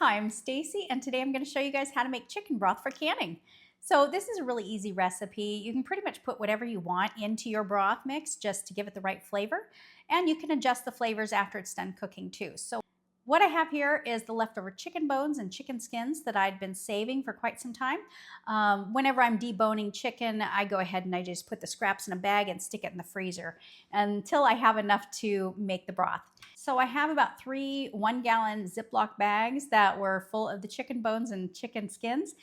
Hi, I'm Stacy, and today I'm going to show you guys how to make chicken broth for canning. So this is a really easy recipe. You can pretty much put whatever you want into your broth mix just to give it the right flavor, and you can adjust the flavors after it's done cooking too. So what I have here is the leftover chicken bones and chicken skins that I'd been saving for quite some time. Whenever I'm deboning chicken, I go ahead and I just put the scraps in a bag and stick it in the freezer until I have enough to make the broth. So I have about 3 1-gallon Ziploc bags that were full of the chicken bones and chicken skins,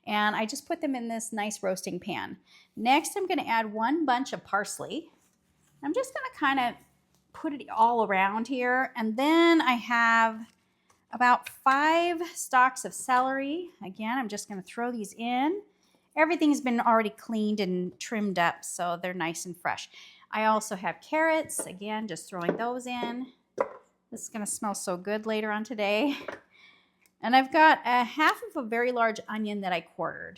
and I just put them in this nice roasting pan. Next, I'm going to add 1 bunch of parsley. I'm just going to kind of put it all around here, and then I have about 5 stalks of celery. Again, I'm just going to throw these in. Everything's been already cleaned and trimmed up, so they're nice and fresh. I also have carrots. Again, just throwing those in. This is going to smell so good later on today. And I've got a half of a very large onion that I quartered.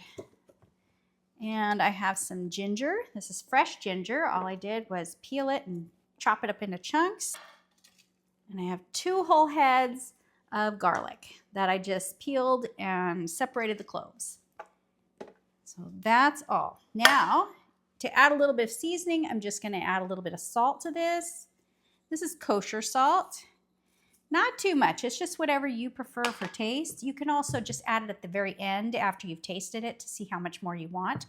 And I have some ginger. This is fresh ginger. All I did was peel it and chop it up into chunks. And I have 2 whole heads of garlic that I just peeled and separated the cloves. So that's all. Now, to add a little bit of seasoning, I'm just going to add a little bit of salt to this. This is kosher salt. Not too much. It's just whatever you prefer for taste. You can also just add it at the very end after you've tasted it to see how much more you want.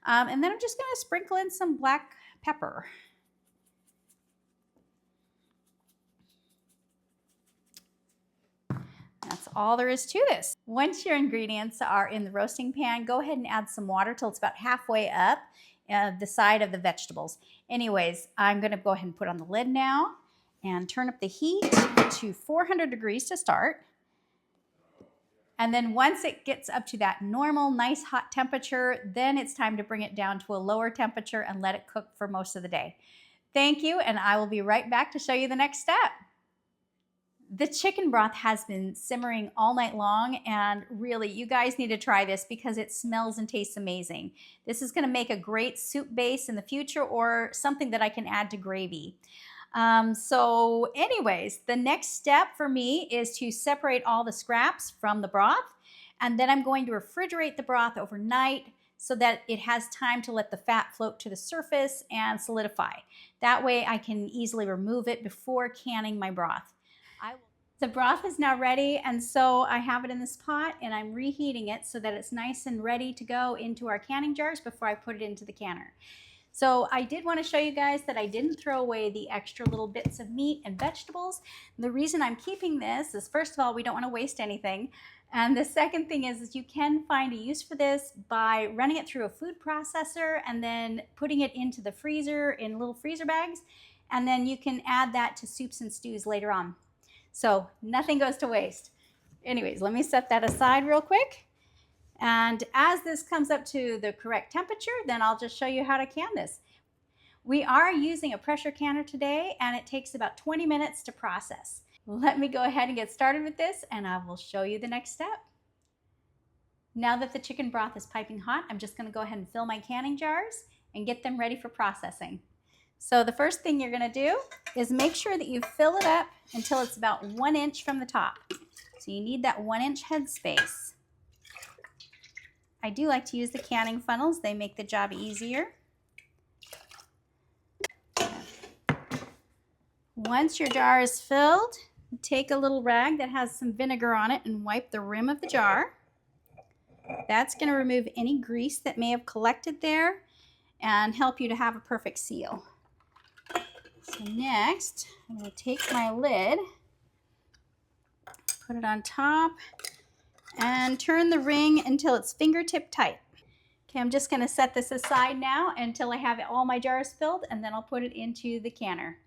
And then I'm just going to sprinkle in some black pepper. That's all there is to this. Once your ingredients are in the roasting pan, go ahead and add some water till it's about halfway up the side of the vegetables. Anyways, I'm going to go ahead and put on the lid now and turn up the heat to 400 degrees to start. And then once it gets up to that normal, nice hot temperature, then it's time to bring it down to a lower temperature and let it cook for most of the day. Thank you, and I will be right back to show you the next step. The chicken broth has been simmering all night long, and really, you guys need to try this because it smells and tastes amazing. This is going to make a great soup base in the future or something that I can add to gravy. So anyways, the next step for me is to separate all the scraps from the broth, and then I'm going to refrigerate the broth overnight so that it has time to let the fat float to the surface and solidify. That way I can easily remove it before canning my broth. The broth is now ready, and so I have it in this pot and I'm reheating it so that it's nice and ready to go into our canning jars before I put it into the canner. So I did want to show you guys that I didn't throw away the extra little bits of meat and vegetables. The reason I'm keeping this is, first of all, we don't want to waste anything. And the second thing is you can find a use for this by running it through a food processor and then putting it into the freezer in little freezer bags. And then you can add that to soups and stews later on. So nothing goes to waste. Anyways, let me set that aside real quick. And as this comes up to the correct temperature, then I'll just show you how to can this. We are using a pressure canner today, and it takes about 20 minutes to process. Let me go ahead and get started with this, and I will show you the next step. Now that the chicken broth is piping hot, I'm just going to go ahead and fill my canning jars and get them ready for processing. So the first thing you're going to do is make sure that you fill it up until it's about 1 inch from the top. So you need that 1-inch head space. I do like to use the canning funnels. They make the job easier. Once your jar is filled, take a little rag that has some vinegar on it and wipe the rim of the jar. That's going to remove any grease that may have collected there and help you to have a perfect seal. So next, I'm going to take my lid, put it on top, and turn the ring until it's fingertip tight. Okay, I'm just going to set this aside now until I have all my jars filled, and then I'll put it into the canner.